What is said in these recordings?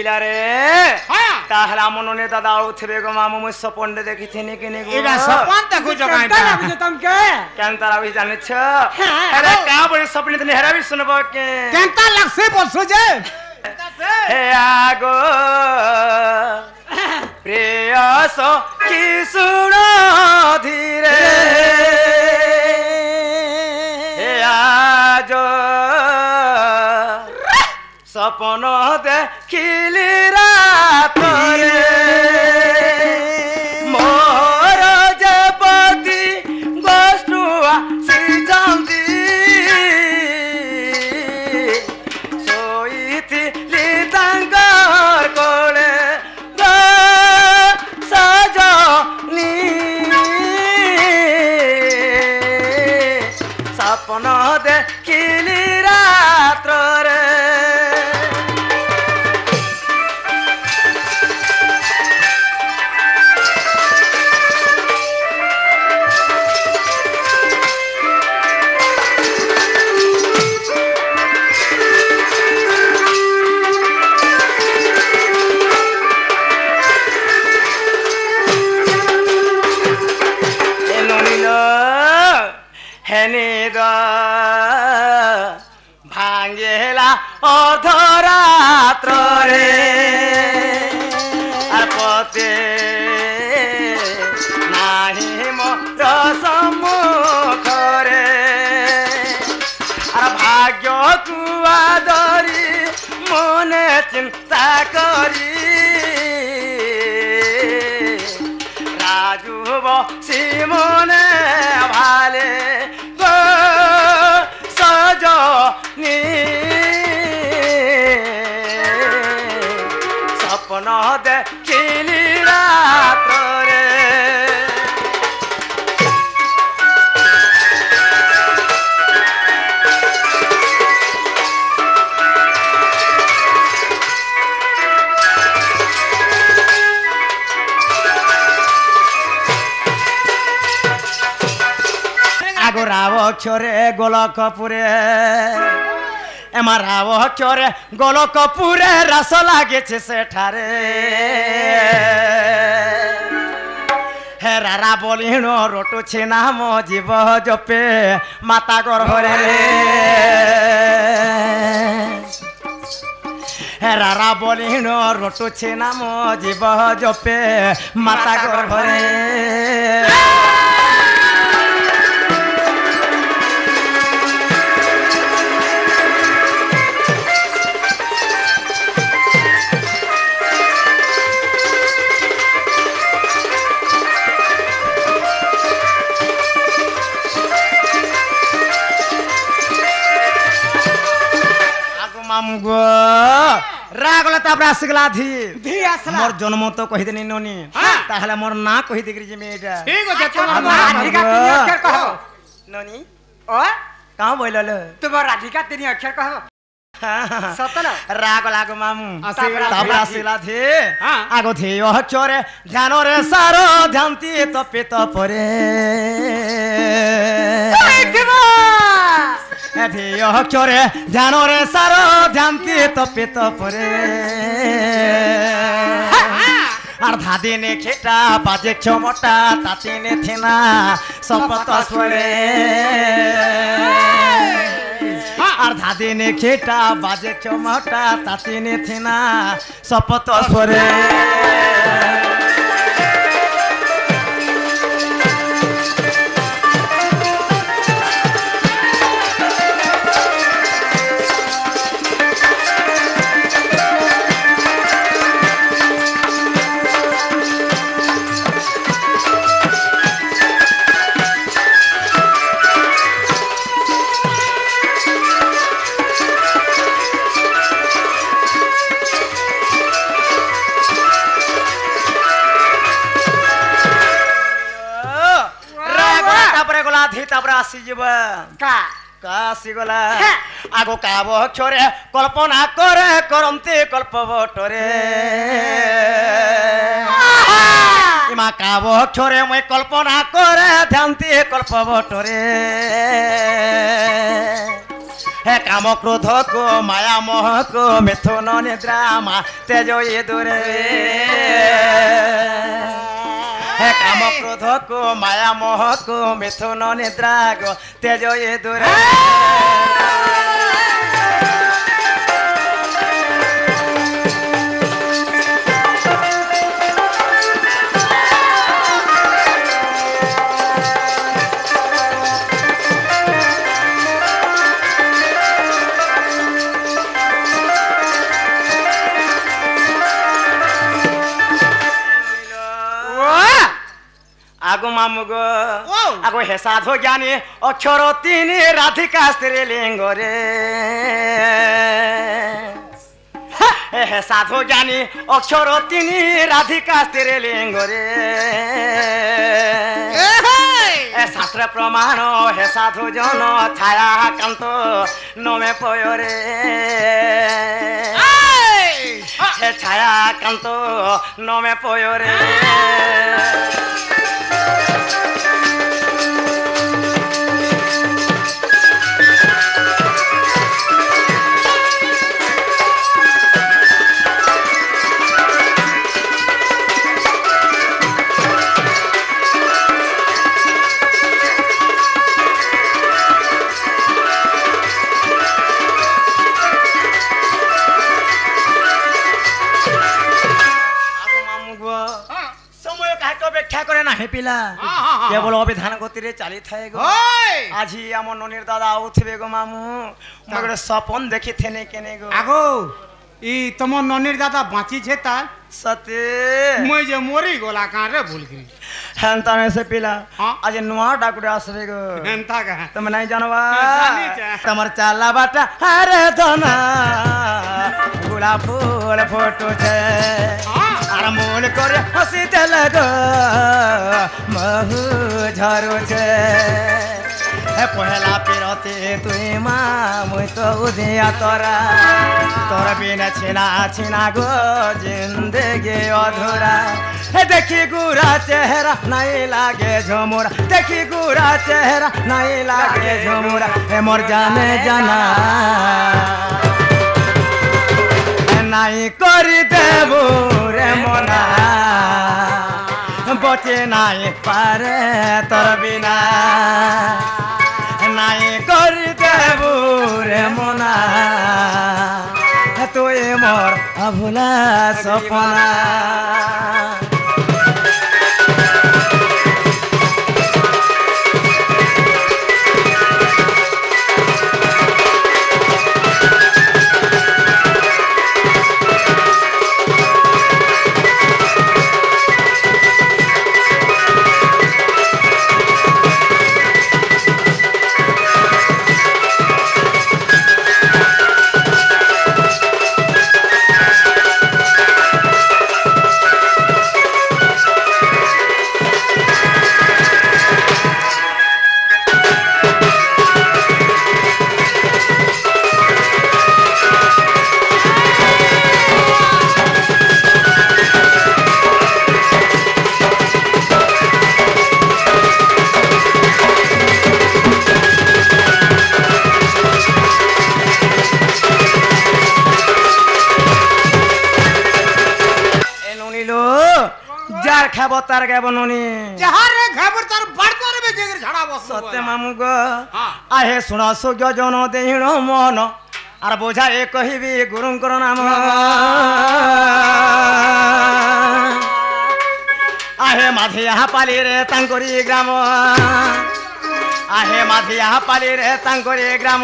बिलारे ताहला मनने दादा उठबे गो मामू मु सपन देखि थिनि किने गो एरा सपन देखु जो काइटा लागु तम के केनता लागु जाने छ अरे का बडे सपने तने हेरा भी सुनबो के केनता लागसे बोलसु जे हे आगो प्रेयस की सुनो धीरे हे आजो सपन देखिली रात रे मोर जे पति गोष्ठुआ सिजंदी सोईथिली तांकर कोले गो सजनी सपन देखिली रात रे भांगेला अर्धरात्र रे आर पते नाही मोर सम्मुख रे आर भाग्य कुआदरी मने चिंता करी राजू बसी मने भाले सपन देखिली रात रे आगो राव अक्षरे गोलकपुरे एमार राव अक्षरे गोलकपुरे रस लागे सेठारे हे रारा बोलिनो रोटू छिना मो जीव जपे माता गर्भरे हे रारा बोलिनो रोटू छिना मो जीव जपे माता गर्भरे मामुगो रागले तापर आसिगला धी आसला मोर जन्म तो कहि देनी नोनी ताहले मोर ना कहि देग्री जे मेटा ठीक हो तोर राधिका तीन अक्षर कहो नोनी ओ कहां बोलल तुम राधिका तीन अक्षर कहो सतल राग लागो मामू तापर आसिगला धी आगो धी अक्षर ध्यान रे सारो ध्यानती तपे तपरे अक्षरे ध्यान रे सारो ध्यानती तपे तपरे আর ধাদিনে খেটা বাজে ছমটা তাতিনে থেনা শপথ স্বরে আর ধাদিনে খেটা বাজে ছমটা তাতিনে থেনা শপথ স্বরে आगो काब अक्षरे कल्पना करे करमते कल्पवटरे इमा काब अक्षरे मैं कल्पना करे ध्यानते कल्पवटरे হে কাম ক্রোধ কো মায়া মোহ কো মিথুন নিদ্রা মা তেজ এ দূরে হে কাম ক্রোধ কো মায়া মোহ কো মিথুন নিদ্রা গো তেজ এ দূরে আগো মামু গো আগো হে সাধু জ্ঞানী অক্ষর তিনি রাধিকা স্ত্রী লিঙ্গ রে হে সাধু জ্ঞানী অক্ষর তিনি রাধিকা স্ত্রী লিঙ্গ রে শাস্ত্র প্রমাণ হে সাধু জন ছায়া কান্ত নমে পয়রে হে ছায়া কান্ত নমে পয়রে কেবল অবিধান গতিরে চালি থাকে গো আজি আমার ননির দাদা উঠবে গো মামু মগরে স্বপন দেখি থেনে কেনে গো আগো ই তোমার ননির দাদা বাঁচিছে তার সতে মই যে মরি গলা কারে ভুল করি হেনতা সে পিলা আজ নোয়া ডাকুরে আসবে গো হেনতা কা তুমি নাই জানবা তোমার চালা বাটা আরে ধনা গোলাপ ফুল ফোটুছে আর মূল করে হসি দেল গো মহু ঝরুছে পহেলা পিরতে তুই মা মুই তো উদিয়া তোরা তোর বিনা ছিনা ছিনা গো জিন্দেগি অধুরা দেখি গুড়া চেহারা নাই লাগে ঝমুরা দেখি গুড়া চেহারা নাই লাগে ঝমুরা মোর জানে জানা নাই করি দেব রে মনা বচে নাই পারে তোর বিনা নাই করি দেব রে মনা তুই মোর আভুলা সপনা তার গাবননি যাহারে খাবার তার বাড়তার বে জেগের ঝাড়া বস সত্য মামু গো আহে শুন সুজ্ঞ জন দেহিণ মন আর বোঝা এ কহিবি গুরুঙ্কর নাম আহে মাধিয়া পালি রে তাঙ্করি গ্রাম আহে মাধিয়া পালি রে তাঙ্করি গ্রাম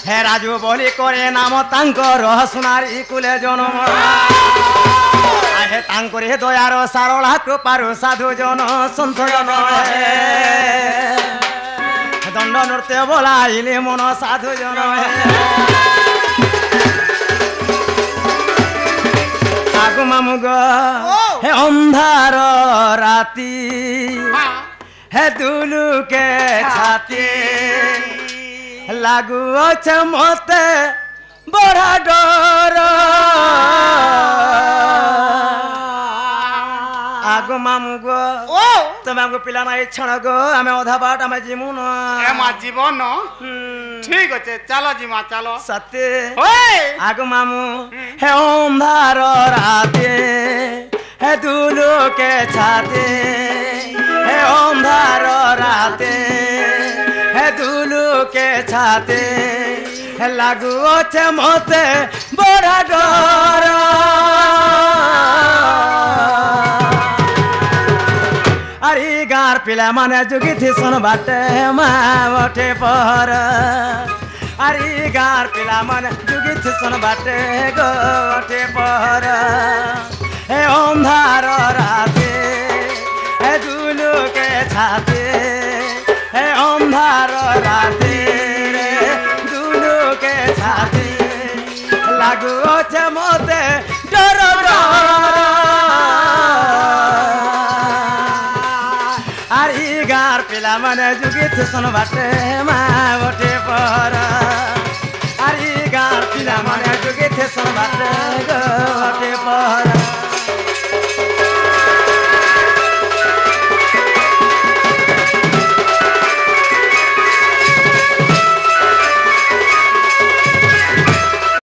হে রাজু বলি করে নাম তাঙ্কর সোনারি কুলে জন্ম আহে তাঙ্করি দয়ার সারলা কৃপারু সাধু জন সন্থজন দণ্ড নৃত্য বলাইলে মন সাধু জন আগু মামু গো হে অন্ধার রাতি হে দুলুকে ছাতি লাগু আছে মতে বড় ডর আগু মামু গো তুমি আমাকে পিলা নাই ছড় গো আমি অধা বাট আমি জীবন জীবন ঠিক আছে চলো জিমা চলো সত্যি ওই আগো মামু হে অন্ধার রাতে হে দুলুকে ছাতে হে অন্ধার রাতে হে দুলুকে ছাতে হে লাগুছে মতে বড় ডর আরে গার পিলা মানে যুগি থিসন বাটে মা ওঠে পর আরে গার পিলা মানে যুগি থিসন বাটে গো ওঠে পর হে অন্ধার রাতে হে দুলুকে ছাতে হে অন্ধার রাতে দুলুকে ছাতে লাগুছে মতে ডর ডর আর গার পিলা মানে যুগি থিসন বাটে মা ওঠে পর